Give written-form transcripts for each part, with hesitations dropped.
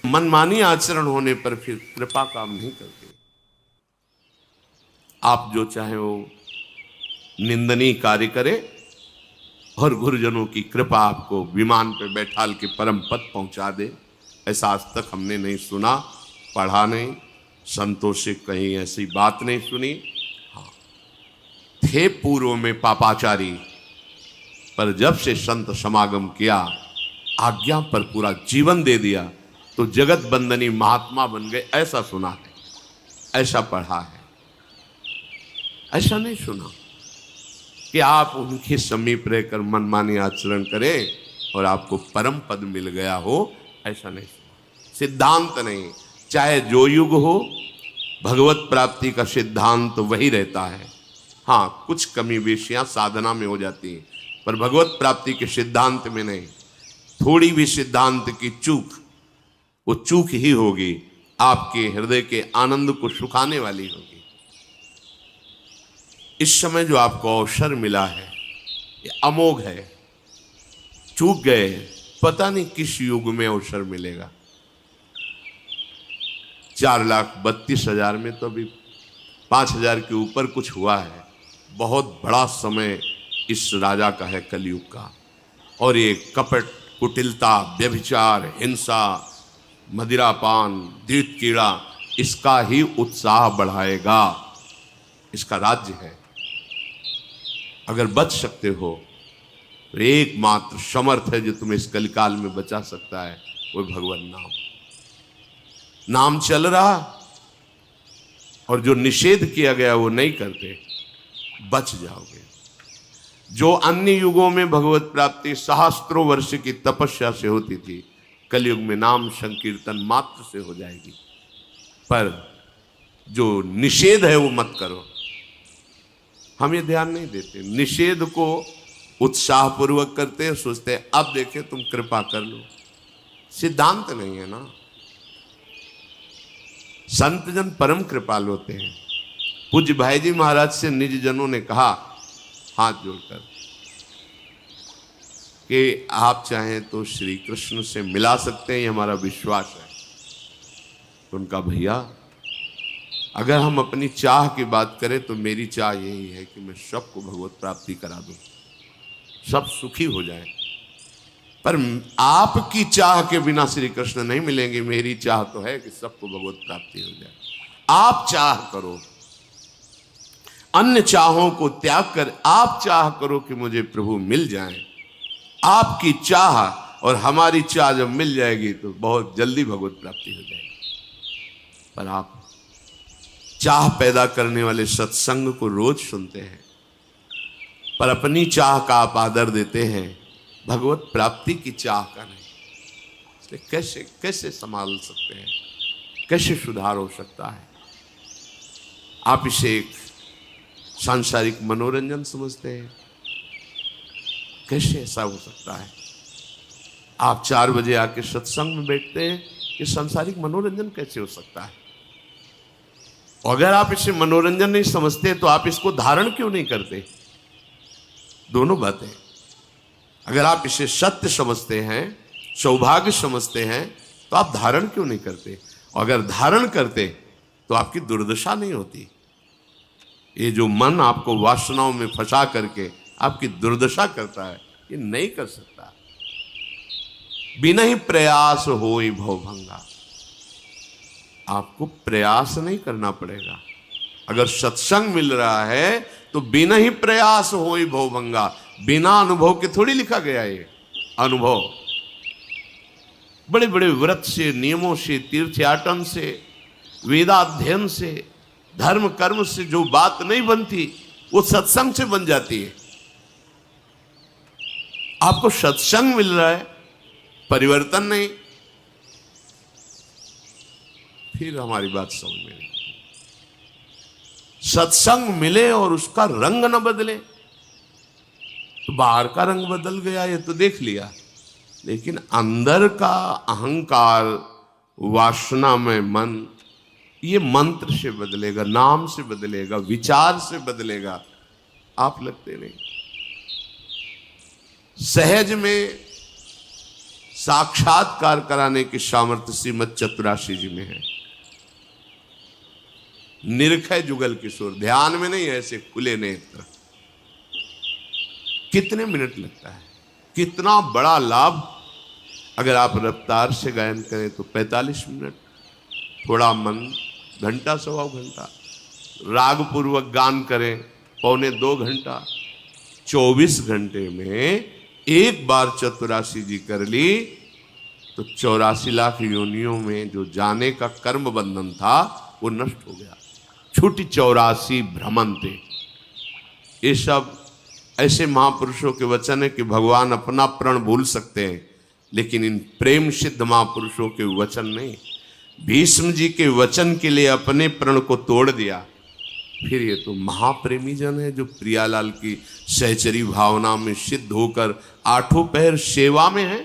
मनमानी आचरण होने पर फिर कृपा काम नहीं करती। आप जो चाहे वो निंदनीय कार्य करे और गुरुजनों की कृपा आपको विमान पे बैठाल के परम पद पहुंचा दे, ऐसा आज तक हमने नहीं सुना, पढ़ा नहीं, संतों से कहीं ऐसी बात नहीं सुनी। हाँ, थे पूर्व में पापाचारी, पर जब से संत समागम किया, आज्ञा पर पूरा जीवन दे दिया, तो जगत बंदनी महात्मा बन गए, ऐसा सुना है, ऐसा पढ़ा है। ऐसा नहीं सुना कि आप उनके समीप रहकर मनमानी आचरण करें और आपको परम पद मिल गया हो, ऐसा नहीं सुना। सिद्धांत नहीं, चाहे जो युग हो, भगवत प्राप्ति का सिद्धांत वही रहता है। हाँ, कुछ कमी बेशियां साधना में हो जाती हैं, पर भगवत प्राप्ति के सिद्धांत में नहीं। थोड़ी भी सिद्धांत की चूक, वो चूक ही होगी, आपके हृदय के आनंद को सुखाने वाली होगी। इस समय जो आपको अवसर मिला है, ये अमोघ है। चूक गए, पता नहीं किस युग में अवसर मिलेगा। 4,32,000 में तो अभी 5,000 के ऊपर कुछ हुआ है। बहुत बड़ा समय इस राजा का है, कलयुग का। और ये कपट, कुटिलता, व्यभिचार, हिंसा, मदिरापान, द्वित कीड़ा, इसका ही उत्साह बढ़ाएगा। इसका राज्य है। अगर बच सकते हो तो एकमात्र समर्थ है जो तुम्हें इस कलिकाल में बचा सकता है, वो भगवान नाम। नाम चल रहा और जो निषेध किया गया वो नहीं करते, बच जाओगे। जो अन्य युगों में भगवत प्राप्ति सहस्त्रों वर्ष की तपस्या से होती थी, कलयुग में नाम संकीर्तन मात्र से हो जाएगी। पर जो निषेध है वो मत करो। हम ये ध्यान नहीं देते, निषेध को उत्साहपूर्वक करते हैं, सोचते हैं अब देखे तुम कृपा कर लो। सिद्धांत नहीं है ना। संत जन परम कृपाल होते हैं। पूज्य भाई जी महाराज से निज जनों ने कहा हाथ जोड़कर कि आप चाहें तो श्री कृष्ण से मिला सकते हैं, ये हमारा विश्वास है। तो उनका भैया, अगर हम अपनी चाह की बात करें तो मेरी चाह यही है कि मैं सबको भगवत प्राप्ति करा दूं, सब सुखी हो जाएं। पर आपकी चाह के बिना श्री कृष्ण नहीं मिलेंगे। मेरी चाह तो है कि सबको भगवत प्राप्ति हो जाए। आप चाह करो, अन्य चाहों को त्याग कर आप चाह करो कि मुझे प्रभु मिल जाएं। आपकी चाह और हमारी चाह जब मिल जाएगी तो बहुत जल्दी भगवत प्राप्ति हो जाएगी। पर आप चाह पैदा करने वाले सत्संग को रोज सुनते हैं, पर अपनी चाह का आप आदर देते हैं, भगवत प्राप्ति की चाह का नहीं। इसलिए कैसे कैसे संभाल सकते हैं, कैसे सुधार हो सकता है? आप इसे एक सांसारिक मनोरंजन समझते हैं। कैसे ऐसा हो सकता है? आप 4 बजे आके सत्संग में बैठते हैं, ये सांसारिक मनोरंजन कैसे हो सकता है? अगर आप इसे मनोरंजन नहीं समझते तो आप इसको धारण क्यों नहीं करते? दोनों बातें। अगर आप इसे सत्य समझते हैं, सौभाग्य समझते हैं, तो आप धारण क्यों नहीं करते? अगर धारण करते तो आपकी दुर्दशा नहीं होती। ये जो मन आपको वासनाओं में फंसा करके आपकी दुर्दशा करता है, ये नहीं कर सकता। बिना ही प्रयास होई भवभंगा। आपको प्रयास नहीं करना पड़ेगा। अगर सत्संग मिल रहा है तो बिना ही प्रयास होई भवभंगा। बिना अनुभव के थोड़ी लिखा गया ये अनुभव। बड़े बड़े व्रत से, नियमों से, तीर्थयाटन से, वेदाध्ययन से, धर्म कर्म से जो बात नहीं बनती वो सत्संग से बन जाती है। आपको सत्संग मिल रहा है, परिवर्तन नहीं, फिर हमारी बात समझ में नहीं। सत्संग मिले और उसका रंग न बदले, तो बाहर का रंग बदल गया ये तो देख लिया, लेकिन अंदर का अहंकार, वासना में मन, ये मंत्र से बदलेगा, नाम से बदलेगा, विचार से बदलेगा। आप लगते नहीं। सहज में साक्षात्कार कराने की सामर्थ्य श्रीमद चतुराशी जी में है। निरखै जुगल किशोर, ध्यान में नहीं, ऐसे खुले नेत्र। कितने मिनट लगता है, कितना बड़ा लाभ। अगर आप रफ्तार से गायन करें तो 45 मिनट, थोड़ा मन घंटा सवा घंटा, राग पूर्वक गान करें 1.25 घंटा। 24 घंटे में एक बार चतुराशी जी कर ली तो 84 लाख योनियों में जो जाने का कर्म बंधन था वो नष्ट हो गया। छुटी 84 भ्रमंते। ये सब ऐसे महापुरुषों के वचन है कि भगवान अपना प्रण भूल सकते हैं, लेकिन इन प्रेम सिद्ध महापुरुषों के वचन नहीं। भीष्म जी के वचन के लिए अपने प्रण को तोड़ दिया। फिर ये तो महाप्रेमी जन है जो प्रियालाल की सहचरी भावना में सिद्ध होकर 8 पहर सेवा में है।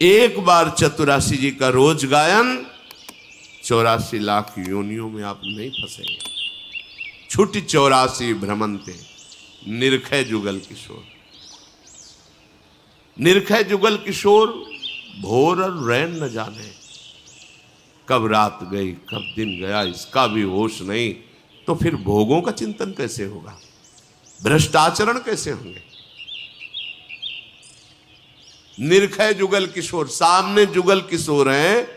एक बार चतुराशी जी का रोज गायन 84 लाख योनियों में आप नहीं फंसेंगे। छुटी 84 भ्रमंते, निरखै जुगल किशोर। निरखै जुगल किशोर, भोर और रैन न जाने, कब रात गई कब दिन गया इसका भी होश नहीं। तो फिर भोगों का चिंतन कैसे होगा, भ्रष्टाचरण कैसे होंगे। निरखै जुगल किशोर, सामने जुगल किशोर हैं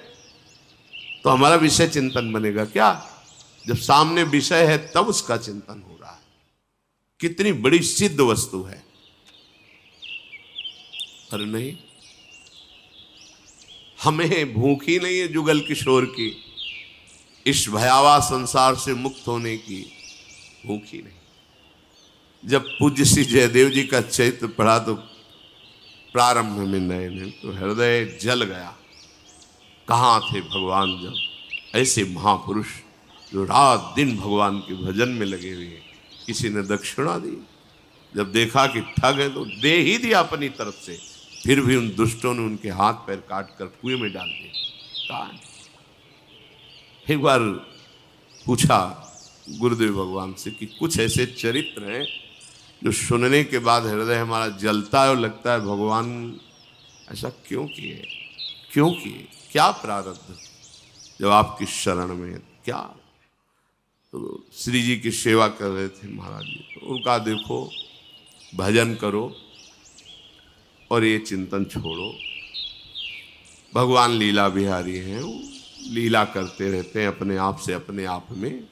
तो हमारा विषय चिंतन बनेगा क्या? जब सामने विषय है तब उसका चिंतन हो रहा है। कितनी बड़ी सिद्ध वस्तु है। पर नहीं, हमें भूख ही नहीं है जुगल किशोर की, इस भयावह संसार से मुक्त होने की भूख ही नहीं। जब पूज्य श्री जयदेव जी का चरित्र पढ़ा तो प्रारंभ में नए तो हृदय जल गया। कहाँ थे भगवान जब ऐसे महापुरुष जो रात दिन भगवान के भजन में लगे हुए। किसी ने दक्षिणा दी, जब देखा कि ठग है तो दे ही दिया अपनी तरफ से, फिर भी उन दुष्टों ने उनके हाथ पैर काट कर कुएं में डाल दिए। एक बार पूछा गुरुदेव भगवान से कि कुछ ऐसे चरित्र हैं जो सुनने के बाद हृदय हमारा जलता है और लगता है भगवान ऐसा क्यों किए, क्यों किए, क्या प्रारब्ध जब आपकी शरण में क्या। तो श्री जी की सेवा कर रहे थे महाराज जी, तो उनका देखो भजन करो और ये चिंतन छोड़ो। भगवान लीला बिहारी हैं, वो लीला करते रहते हैं अपने आप से अपने आप में।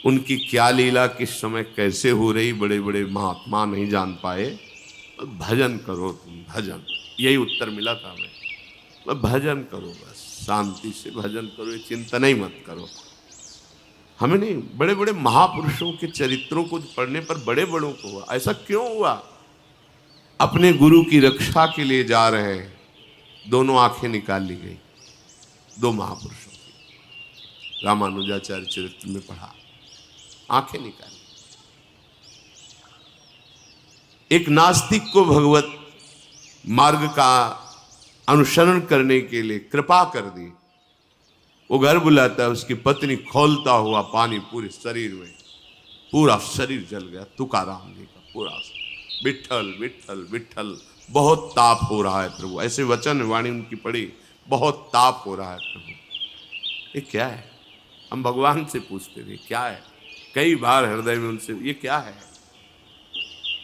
उनकी क्या लीला किस समय कैसे हो रही बड़े बड़े महात्मा नहीं जान पाए। भजन करो तुम, भजन, यही उत्तर मिला था हमें। भजन करो, बस शांति से भजन करो, ये चिंतन ही मत करो। हमें नहीं, बड़े बड़े महापुरुषों के चरित्रों को पढ़ने पर बड़े बड़ों को हुआ। ऐसा क्यों हुआ? अपने गुरु की रक्षा के लिए जा रहे हैं, दोनों आंखें निकाल ली गई, 2 महापुरुषों की। रामानुजाचार्य चरित्र में पढ़ा, आंखें निकाली। एक नास्तिक को भगवत मार्ग का अनुसरण करने के लिए कृपा कर दी। वो घर बुलाता है, उसकी पत्नी खोलता हुआ पानी पूरे शरीर में, पूरा शरीर जल गया। तुकाराम जी का पूरा, विठ्ठल विठ्ठल विठ्ठल, बहुत ताप हो रहा है प्रभु, ऐसे वचन वाणी उनकी पड़ी, बहुत ताप हो रहा है प्रभु। ये क्या है? हम भगवान से पूछते थे क्या है, कई बार हृदय में उनसे, ये क्या है,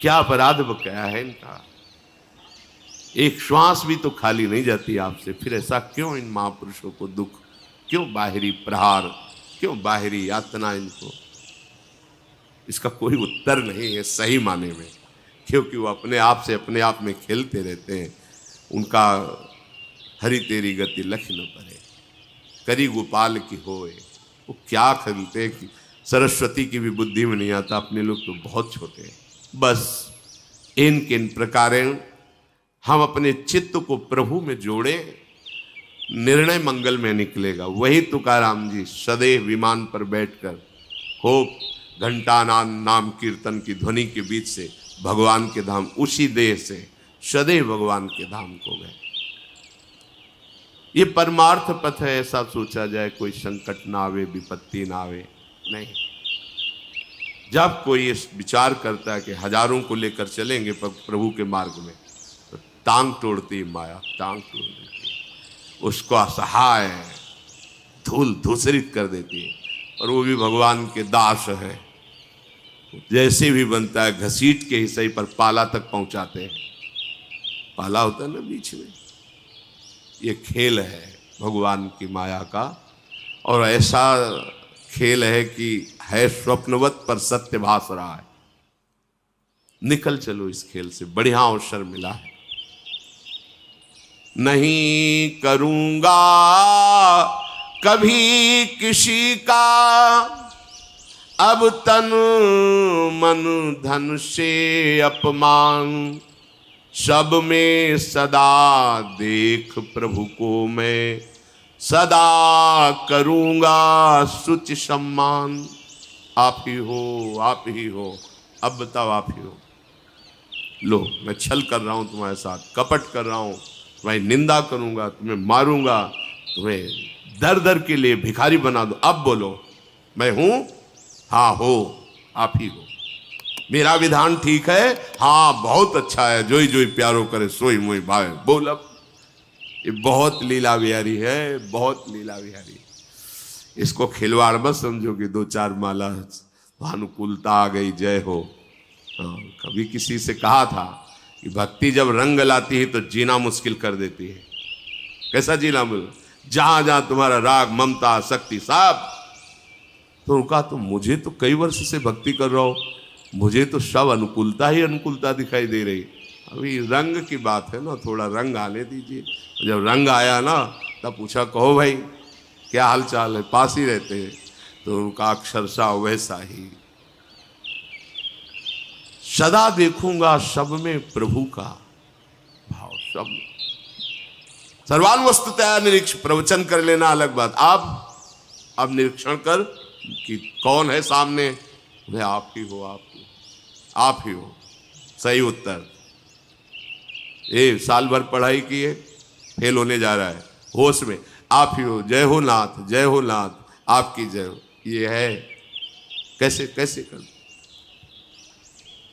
क्या अपराध क्या है इनका? एक श्वास भी तो खाली नहीं जाती आपसे, फिर ऐसा क्यों इन महापुरुषों को दुख, क्यों बाहरी प्रहार, क्यों बाहरी यातना इनको? इसका कोई उत्तर नहीं है सही माने में, क्योंकि वो अपने आप से अपने आप में खेलते रहते हैं। उनका हरि तेरी गति लख न परे, करी गोपाल की होए। वो क्या खेलते हैं कि सरस्वती की भी बुद्धि में नहीं आता, अपने लोग तो बहुत छोटे हैं। बस इन किन प्रकारेण हम अपने चित्त को प्रभु में जोड़ें, निर्णय मंगल में निकलेगा। वही तुकाराम जी सदैव विमान पर बैठकर खूब घंटा नाम कीर्तन की ध्वनि के बीच से भगवान के धाम, उसी देह से सदैव भगवान के धाम को गए। ये परमार्थ पथ है, ऐसा सोचा जाए कोई संकट ना आवे, विपत्ति ना आवे, नहीं। जब कोई इस विचार करता है कि हजारों को लेकर चलेंगे प्रभु के मार्ग में, तो टांग तोड़ती माया, टांग तोड़ देती है, उसको असहाय धूल धूसरित कर देती है। और वो भी भगवान के दास हैं, जैसे भी बनता है घसीट के ही सही पर पाला तक पहुंचाते हैं। पाला होता है ना बीच में। ये खेल है भगवान की माया का, और ऐसा खेल है कि है स्वप्नवत पर सत्य भास रहा है। निकल चलो इस खेल से, बढ़िया अवसर मिला है। नहीं करूंगा कभी किसी का अब तन मन धन से अपमान, सब में सदा देख प्रभु को मैं, सदा करूंगा सुचि सम्मान। आप ही हो, आप ही हो, अब बताओ आप ही हो। लो मैं छल कर रहा हूं तुम्हारे साथ, कपट कर रहा हूं, तुम्हारी निंदा करूंगा, तुम्हें मारूंगा, तुम्हें दर दर के लिए भिखारी बना दो। अब बोलो मैं हूं? हाँ हो, आप ही हो। मेरा विधान ठीक है? हाँ बहुत अच्छा है। जोई जोई प्यारो करे सोई मोई भावे। बोल अब। ये बहुत लीला बिहारी है, बहुत लीला बिहारी। इसको खिलवाड़ मत समझो कि दो चार माला अनुकूलता आ गई, जय हो। कभी किसी से कहा था कि भक्ति जब रंग लाती है तो जीना मुश्किल कर देती है। कैसा जीना? जहां जहां तुम्हारा राग ममता आसक्ति सब। तो उनका तो मुझे तो कई वर्ष से भक्ति कर रहा हूं, मुझे तो सब अनुकूलता ही अनुकूलता दिखाई दे रही। अभी रंग की बात है ना, थोड़ा रंग आने दीजिए। जब रंग आया ना तब पूछा कहो भाई क्या हाल चाल है, पास ही रहते हैं। तो उनका अक्षरशः वैसा ही, सदा देखूंगा सब में प्रभु का भाव। सब सर्वान वस्तुतया निरीक्षण, प्रवचन कर लेना अलग बात। अब निरीक्षण कर कि कौन है सामने। मैं आप ही हो, आप ही हो। सही उत्तर। साल भर पढ़ाई की है, फेल होने जा रहा है, होश में आप ही हो। जय हो नाथ, जय हो नाथ, आपकी जय हो। ये है कैसे कैसे कर।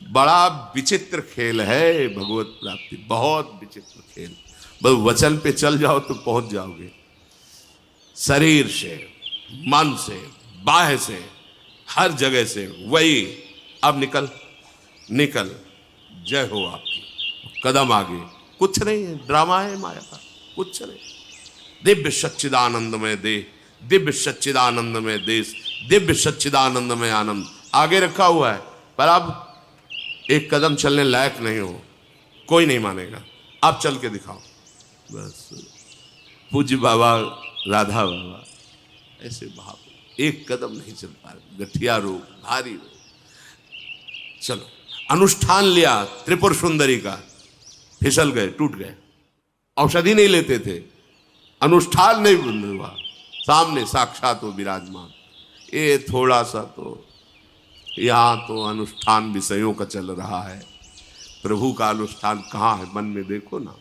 बड़ा विचित्र खेल है भगवत प्राप्ति, बहुत विचित्र खेल। बस वचन पे चल जाओ तो पहुंच जाओगे। शरीर से, मन से, बाह्य से, हर जगह से वही। अब निकल निकल, जय हो आपकी। कदम आगे, कुछ नहीं है, ड्रामा है माया का, कुछ नहीं। दिव्य सच्चिदानंदमय देह, दिव्य सच्चिदानंदमय देश, दिव्य सच्चिदानंदमय आनंद आगे रखा हुआ है। पर अब एक कदम चलने लायक नहीं हो, कोई नहीं मानेगा। आप चल के दिखाओ बस। पूज्य बाबा, राधा बाबा ऐसे भाव, एक कदम नहीं चल पा रहे, गठिया रोग, भारी रोग। चलो अनुष्ठान लिया त्रिपुर सुंदरी का, फिसल गए, टूट गए। औषधि नहीं लेते थे, अनुष्ठान नहीं बंद हुआ, सामने साक्षात हो विराजमान। ये थोड़ा सा तो यहां तो अनुष्ठान विषयों का चल रहा है, प्रभु का अनुष्ठान कहां है? मन में देखो ना।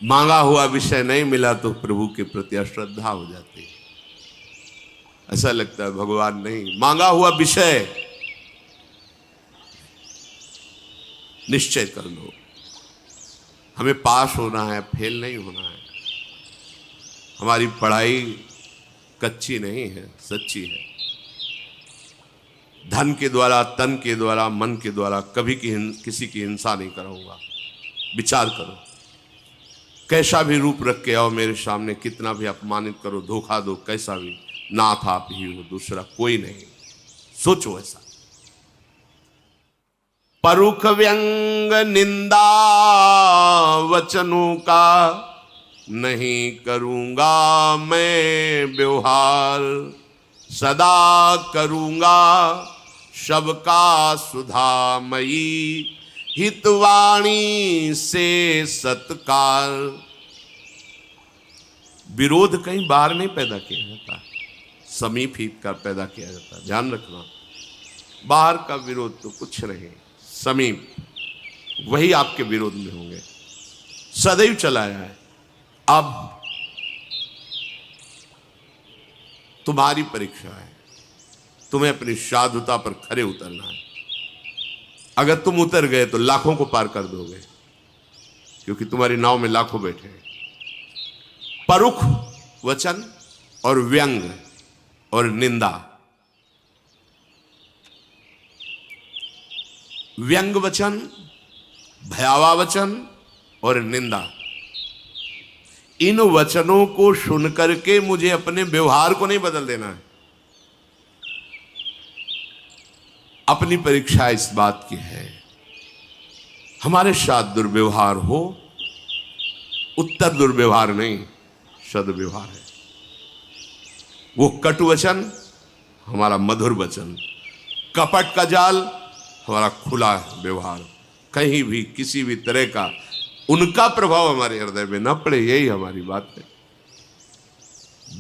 मांगा हुआ विषय नहीं मिला तो प्रभु के प्रति अश्रद्धा हो जाती है। ऐसा लगता है भगवान नहीं, मांगा हुआ विषय निश्चय कर लो। हमें पास होना है, फेल नहीं होना है। हमारी पढ़ाई कच्ची नहीं है, सच्ची है। धन के द्वारा, तन के द्वारा, मन के द्वारा कभी किसी की हिंसा नहीं करूंगा। विचार करो, कैसा भी रूप रख के आओ मेरे सामने, कितना भी अपमानित करो, धोखा दो, कैसा भी, नाथ आप ही हो, दूसरा कोई नहीं। सोचो ऐसा। परुख व्यंग निंदा वचनों का नहीं करूंगा मैं व्यवहार, सदा करूंगा सबका सुधामयी, हितवाणी से सत्कार। विरोध कहीं बाहर नहीं पैदा किया जाता, समीप हित का पैदा किया जाता है। ध्यान रखना, बाहर का विरोध तो कुछ नहीं, समीप वही आपके विरोध में होंगे। सदैव चलाया है। अब तुम्हारी परीक्षा है, तुम्हें अपनी साधुता पर खरे उतरना है। अगर तुम उतर गए तो लाखों को पार कर दोगे। क्योंकि तुम्हारी नाव में लाखों बैठे हैं। परुख वचन और व्यंग और निंदा। व्यंग वचन, भयावह वचन और निंदा, इन वचनों को सुन करके मुझे अपने व्यवहार को नहीं बदल देना है। अपनी परीक्षा इस बात की है, हमारे साथ दुर्व्यवहार हो, उत्तर दुर्व्यवहार नहीं, सद्व्यवहार है। वो कटु वचन, हमारा मधुर वचन। कपट का जाल, हमारा खुला व्यवहार। कहीं भी किसी भी तरह का उनका प्रभाव हमारे हृदय में न पड़े, यही हमारी बात है।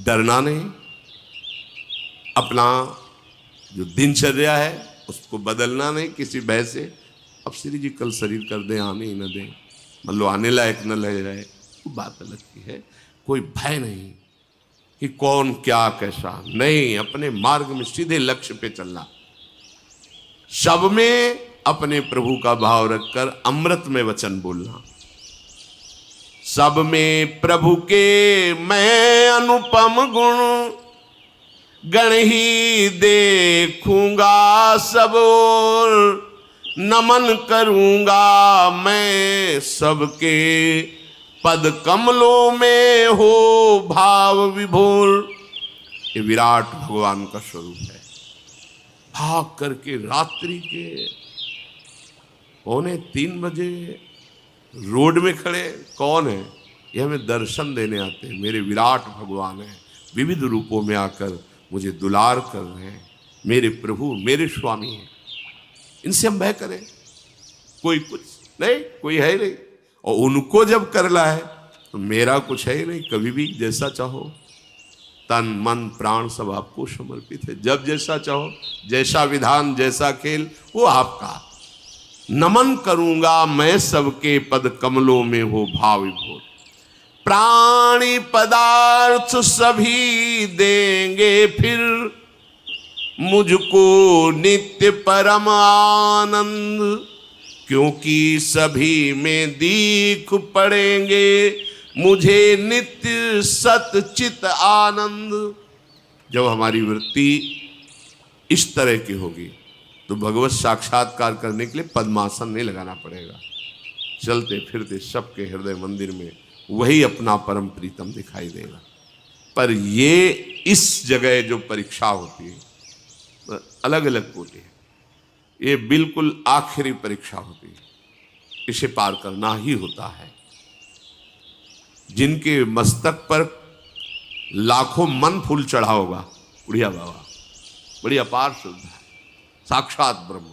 डरना नहीं, अपना जो दिनचर्या है उसको बदलना नहीं किसी भय से। अब श्री जी कल शरीर कर दें, आने ही न दें, मतलब आने लायक न ले जाए, वो बात अलग की है। कोई भय नहीं कि कौन क्या कैसा, नहीं, अपने मार्ग में सीधे लक्ष्य पे चलना। सब में अपने प्रभु का भाव रखकर अमृत में वचन बोलना। सब में प्रभु के मैं अनुपम गुण, गण ही देखूंगा सब ओर। नमन करूंगा मैं सबके पद कमलों में हो भाव विभोर। ये विराट भगवान का स्वरूप है। भाग करके रात्रि के 2:45 बजे रोड में खड़े, कौन है ये? हमें दर्शन देने आते हैं। मेरे विराट भगवान है, विविध रूपों में आकर मुझे दुलार कर रहे हैं। मेरे प्रभु, मेरे स्वामी हैं, इनसे हम भय करें? कोई कुछ नहीं, कोई है नहीं। और उनको जब करना है तो मेरा कुछ है ही नहीं। कभी भी जैसा चाहो, तन मन प्राण सब आपको समर्पित है। जब जैसा चाहो, जैसा विधान, जैसा खेल, वो आपका। नमन करूंगा मैं सबके पद कमलों में हो भाव विभोर। प्राणी पदार्थ सभी देंगे फिर, मुझको नित्य परम आनंद। क्योंकि सभी में दीख पड़ेंगे, मुझे नित्य सतचित आनंद। जब हमारी वृत्ति इस तरह की होगी तो भगवत साक्षात्कार करने के लिए पद्मासन नहीं लगाना पड़ेगा। चलते फिरते सबके हृदय मंदिर में वही अपना परम प्रीतम दिखाई देगा। पर ये इस जगह जो परीक्षा होती है, अलग अलग कोटि है, ये बिल्कुल आखिरी परीक्षा होती है। इसे पार करना ही होता है। जिनके मस्तक पर लाखों मन फूल चढ़ा होगा, बुढ़िया बाबा, बड़ी अपार श्रद्धा है, साक्षात ब्रह्म,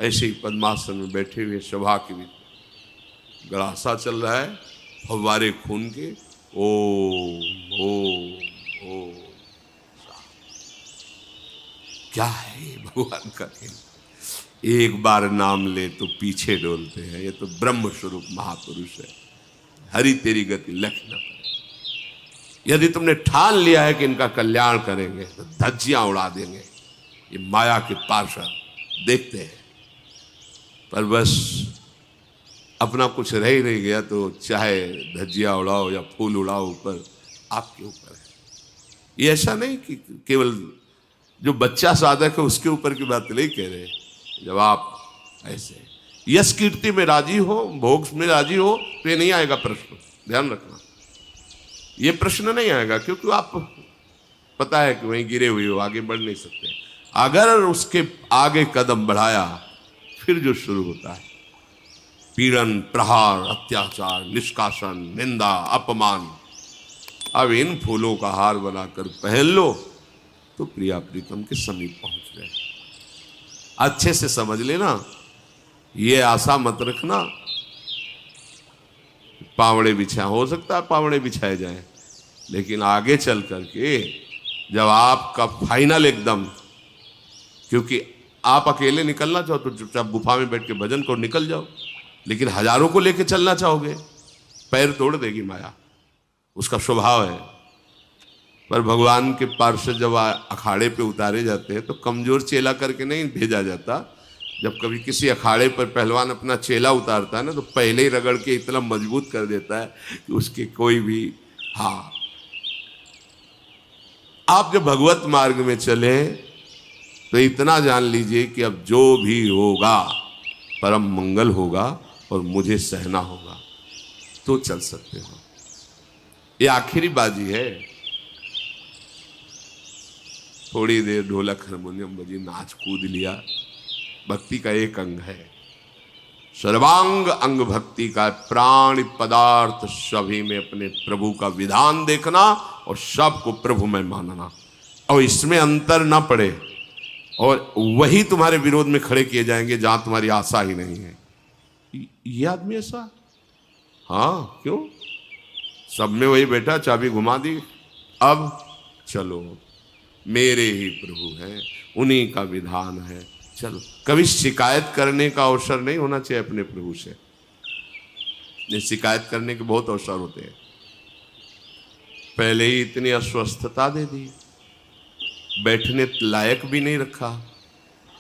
ऐसे ही पद्मासन में बैठे हुए सभा के बीच गड़ासा चल रहा है, फव्वारे खून के, ओम ओम ओम। क्या है ये भगवान का खेल? एक बार नाम ले तो पीछे डोलते हैं। ये तो ब्रह्म स्वरूप महापुरुष है। हरि तेरी गति लख न पड़े। यदि तुमने ठान लिया है कि इनका कल्याण करेंगे तो धज्जियां उड़ा देंगे। ये माया के पार्षद देखते हैं, पर बस अपना कुछ रह ही नहीं गया तो चाहे धज्जियां उड़ाओ या फूल उड़ाओ, ऊपर आपके ऊपर है। ये ऐसा नहीं कि केवल जो बच्चा साधक है उसके ऊपर की बात नहीं कह रहे। जब आप ऐसे यश कीर्ति में राजी हो, भोग में राजी हो, तो ये नहीं आएगा प्रश्न। ध्यान रखना, ये प्रश्न नहीं आएगा, क्योंकि आप पता है कि वहीं गिरे हुए हो, आगे बढ़ नहीं सकते। अगर उसके आगे कदम बढ़ाया फिर जो शुरू होता है पीड़न, प्रहार, अत्याचार, निष्कासन, निंदा, अपमान। अब इन फूलों का हार बनाकर पहन लो तो प्रिया प्रीतम के समीप पहुंच गए। अच्छे से समझ लेना, ये आशा मत रखना पावड़े बिछा, हो सकता है पावड़े बिछाए जाए, लेकिन आगे चल करके जब आपका फाइनल एकदम, क्योंकि आप अकेले निकलना चाहो तो चुपचाप गुफा में बैठ के भजन को निकल जाओ, लेकिन हजारों को लेके चलना चाहोगे, पैर तोड़ देगी माया, उसका स्वभाव है। पर भगवान के पार्षद जब अखाड़े पे उतारे जाते हैं तो कमजोर चेला करके नहीं भेजा जाता, जब कभी किसी अखाड़े पर पहलवान अपना चेला उतारता है ना, तो पहले ही रगड़ के इतना मजबूत कर देता है कि उसके कोई भी, हाँ। आप जब भगवत मार्ग में चले तो इतना जान लीजिए कि अब जो भी होगा परम मंगल होगा और मुझे सहना होगा, तो चल सकते हो। ये आखिरी बाजी है। थोड़ी देर ढोलक हारमोनियम बजी, नाच कूद लिया, भक्ति का एक अंग है। सर्वांग अंग भक्ति का प्राण पदार्थ सभी में अपने प्रभु का विधान देखना और सबको प्रभु में मानना, और इसमें अंतर ना पड़े, और वही तुम्हारे विरोध में खड़े किए जाएंगे जहां तुम्हारी आशा ही नहीं है। ये आदमी ऐसा, हाँ क्यों, सब में वही बैठा, चाबी घुमा दी, अब चलो मेरे ही प्रभु हैं, उन्हीं का विधान है, चलो। कभी शिकायत करने का अवसर नहीं होना चाहिए अपने प्रभु से। शिकायत करने के बहुत अवसर होते हैं। पहले ही इतनी अस्वस्थता दे दी, बैठने लायक भी नहीं रखा,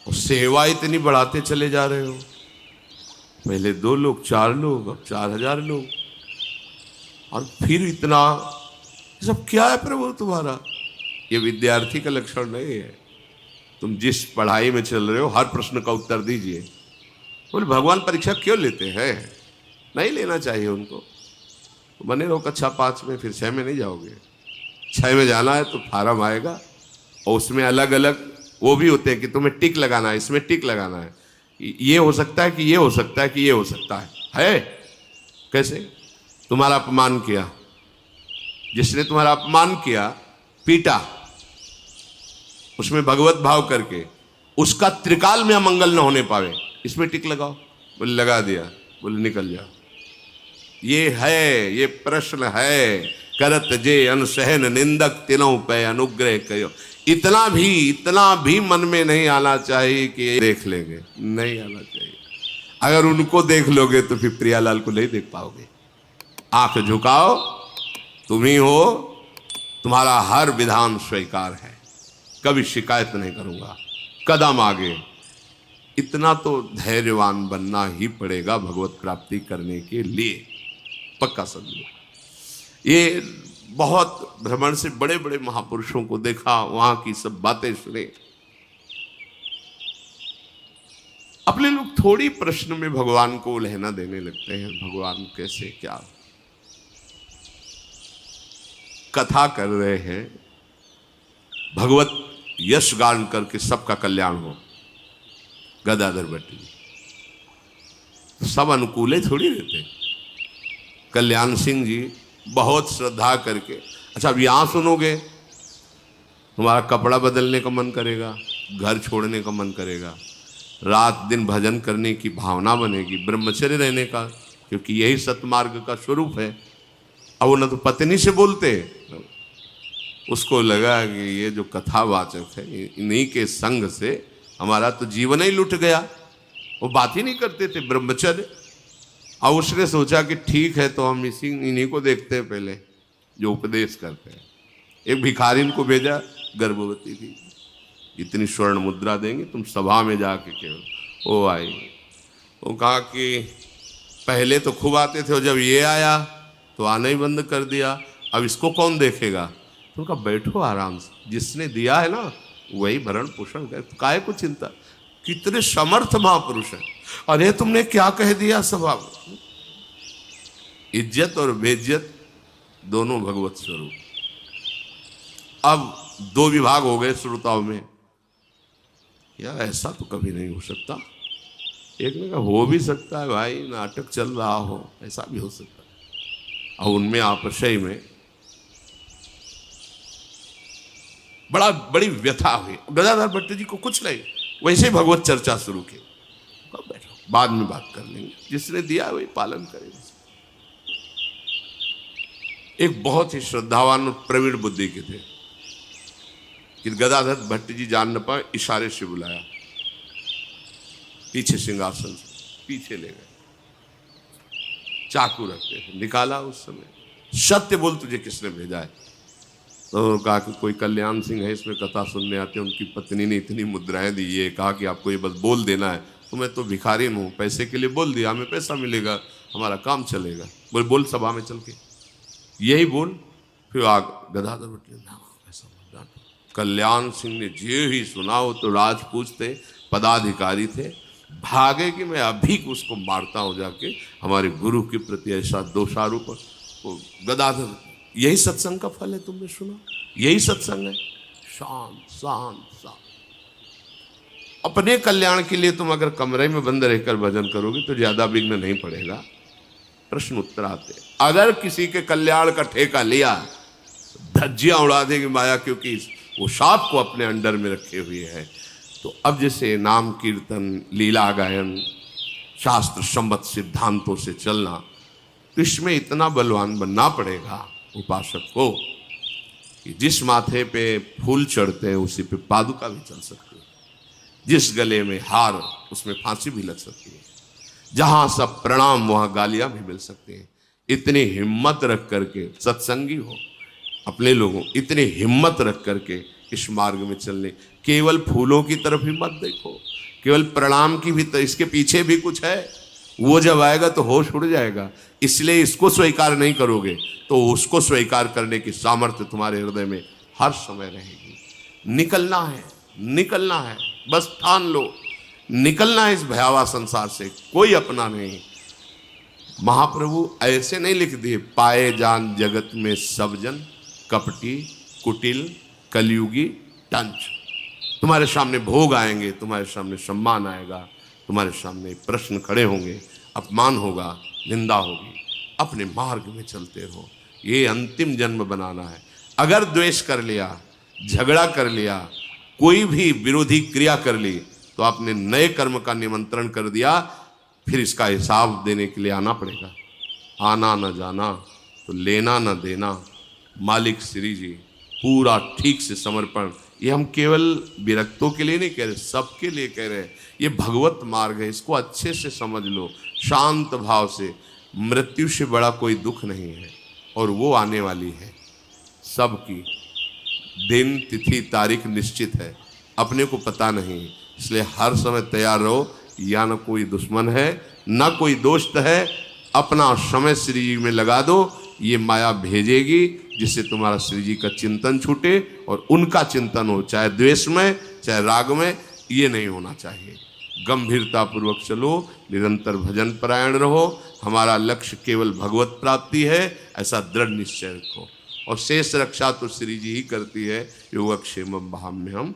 और सेवा इतनी बढ़ाते चले जा रहे हो। पहले 2 लोग, 4 लोग, अब 4000 लोग, और फिर इतना, सब क्या है प्रभु तुम्हारा? ये विद्यार्थी का लक्षण नहीं है। तुम जिस पढ़ाई में चल रहे हो हर प्रश्न का उत्तर दीजिए। बोले भगवान परीक्षा क्यों लेते हैं? नहीं लेना चाहिए उनको। तो बने रहो कक्षा 5 में, फिर 6 में नहीं जाओगे। 6 में जाना है तो फार्म आएगा, और उसमें अलग अलग वो भी होते हैं कि तुम्हें टिक लगाना है, इसमें टिक लगाना है, ये हो सकता है कि ये हो सकता है कि ये हो सकता है। कैसे? तुम्हारा अपमान किया, जिसने तुम्हारा अपमान किया, पीटा, उसमें भगवत भाव करके, उसका त्रिकाल में अमंगल न होने पावे, इसमें टिक लगाओ। बोले लगा दिया, बोले निकल जाओ। ये है, ये प्रश्न है। करत जे अनसहन निंदक तिनों पे अनुग्रह कयो। इतना भी मन में नहीं आना चाहिए कि देख लेंगे, नहीं आना चाहिए। अगर उनको देख लोगे तो फिर प्रियालाल को नहीं देख पाओगे। आंख झुकाओ, तुम ही हो, तुम्हारा हर विधान स्वीकार है, कभी शिकायत नहीं करूंगा, कदम आगे। इतना तो धैर्यवान बनना ही पड़ेगा भगवत प्राप्ति करने के लिए, पक्का समझो। ये बहुत भ्रमण से बड़े बड़े महापुरुषों को देखा, वहां की सब बातें सुने। अपने लोग थोड़ी प्रश्न में भगवान को उलहना देने लगते हैं, भगवान कैसे क्या। कथा कर रहे हैं, भगवत यश गान करके सबका कल्याण हो, गदाधर भट्ट जी। सब अनुकूले थोड़ी रहते। कल्याण सिंह जी बहुत श्रद्धा करके, अच्छा अब यहां सुनोगे तुम्हारा कपड़ा बदलने का मन करेगा, घर छोड़ने का मन करेगा, रात दिन भजन करने की भावना बनेगी, ब्रह्मचर्य रहने का, क्योंकि यही सतमार्ग का स्वरूप है। अब वो न तो पत्नी से बोलते, उसको लगा कि ये जो कथावाचक है, इन्हीं के संग से हमारा तो जीवन ही लुट गया। वो बात ही नहीं करते थे, ब्रह्मचर्य। और उसने सोचा कि ठीक है, तो हम इन्हीं को देखते हैं पहले जो उपदेश करते हैं। एक भिखारिन को भेजा, गर्भवती थी, इतनी स्वर्ण मुद्रा देंगे, तुम सभा में जाके केवल। वो आई, वो कहा कि पहले तो खूब आते थे, और जब ये आया तो आना ही बंद कर दिया, अब इसको कौन देखेगा? तो उनका बैठो आराम से, जिसने दिया है ना वही भरण पोषण करे, तो काहे को चिंता। कितने समर्थ महापुरुष हैं। अरे तुमने क्या कह दिया सभा में? इज्जत और बेइज्जत दोनों भगवत स्वरूप। अब 2 विभाग हो गए श्रोताओं में, यार ऐसा तो कभी नहीं हो सकता। एक ने कहा हो भी सकता है भाई, नाटक चल रहा हो, ऐसा भी हो सकता है। और उनमें आपसय में बड़ी व्यथा हुई। गदाधर भट्ट जी को कुछ नहीं, वैसे ही भगवत चर्चा शुरू की। बैठो, बाद में बात कर लेंगे, जिसने दिया वही पालन करेंगे। एक बहुत ही श्रद्धावान और प्रवीण बुद्धि के थे कि गदाधर भट्ट जी जान न पाए, इशारे से बुलाया, पीछे सिंहासन से पीछे ले गए, चाकू रखते थे, निकाला। उस समय सत्य बोल, तुझे किसने भेजा है? तो कहा कि कोई कल्याण सिंह है, इसमें कथा सुनने आते हैं, उनकी पत्नी ने इतनी मुद्राएं दी, ये कहा कि आपको ये बस बोल देना है, तो मैं तो भिखारी हूँ, पैसे के लिए बोल दिया, हमें पैसा मिलेगा, हमारा काम चलेगा। बोल बोल सभा में चल के यही बोल। फिर आग गदाधर बोले ना ऐसा मत डांटो। कल्याण सिंह ने जे ही सुना, हो तो राजपूत थे, पदाधिकारी थे, भागे कि मैं अभी उसको मारता हूँ जाके, हमारे गुरु के प्रति ऐसा दोषारोप। वो गदाधर, यही सत्संग का फल है, तुमने सुना, यही सत्संग है। शांत शांत शांत। अपने कल्याण के लिए तुम अगर कमरे में बंद रहकर भजन करोगे तो ज्यादा विघ्न नहीं पड़ेगा। प्रश्न उत्तर आते, अगर किसी के कल्याण का ठेका लिया धज्जियां उड़ा देगी माया, क्योंकि वो शाप को अपने अंडर में रखे हुए है। तो अब जैसे नाम कीर्तन, लीला गायन, शास्त्र सम्मत सिद्धांतों से चलना, तो इसमें इतना बलवान बनना पड़ेगा उपासक को कि जिस माथे पे फूल चढ़ते हैं उसी पे पादुका भी चल सकती है, जिस गले में हार उसमें फांसी भी लग सकती है, जहां सब प्रणाम वहां गालियां भी मिल सकती हैं। इतनी हिम्मत रख करके सत्संगी हो, अपने लोगों इतनी हिम्मत रख करके इस मार्ग में चलने, केवल फूलों की तरफ ही मत देखो, केवल प्रणाम की भी, तो इसके पीछे भी कुछ है। वो जब आएगा तो होश उड़ जाएगा, इसलिए इसको स्वीकार नहीं करोगे तो उसको स्वीकार करने की सामर्थ्य तुम्हारे हृदय में हर समय रहेगी। निकलना है, निकलना है, बस ठान लो, निकलना है इस भयावह संसार से, कोई अपना नहीं। महाप्रभु ऐसे नहीं लिख दिए, पाए जान जगत में सब जन कपटी कुटिल कलयुगी टंच। तुम्हारे सामने भोग आएंगे, तुम्हारे सामने सम्मान आएगा, तुम्हारे सामने प्रश्न खड़े होंगे, अपमान होगा, निंदा होगी। अपने मार्ग में चलते रहो, ये अंतिम जन्म बनाना है। अगर द्वेष कर लिया, झगड़ा कर लिया, कोई भी विरोधी क्रिया कर ली, तो आपने नए कर्म का निमंत्रण कर दिया, फिर इसका हिसाब देने के लिए आना पड़ेगा। आना न जाना तो लेना न देना। मालिक श्री जी पूरा ठीक से समर्पण, ये हम केवल विरक्तों के लिए नहीं कह रहे, सबके लिए कह रहे हैं। ये भगवत मार्ग है, इसको अच्छे से समझ लो, शांत भाव से। मृत्यु से बड़ा कोई दुख नहीं है, और वो आने वाली है सबकी। दिन तिथि तारीख निश्चित है, अपने को पता नहीं, इसलिए हर समय तैयार रहो। या न कोई दुश्मन है, न कोई दोस्त है, अपना समय श्री जी में लगा दो। ये माया भेजेगी जिससे तुम्हारा श्री जी का चिंतन छूटे और उनका चिंतन हो, चाहे द्वेष में चाहे राग में, ये नहीं होना चाहिए। गंभीरता पूर्वक चलो, निरंतर भजन परायण रहो। हमारा लक्ष्य केवल भगवत प्राप्ति है, ऐसा दृढ़ निश्चय रखो, और शेष रक्षा तो श्री जी ही करती है। योगक्षेमम भाम्यहम्।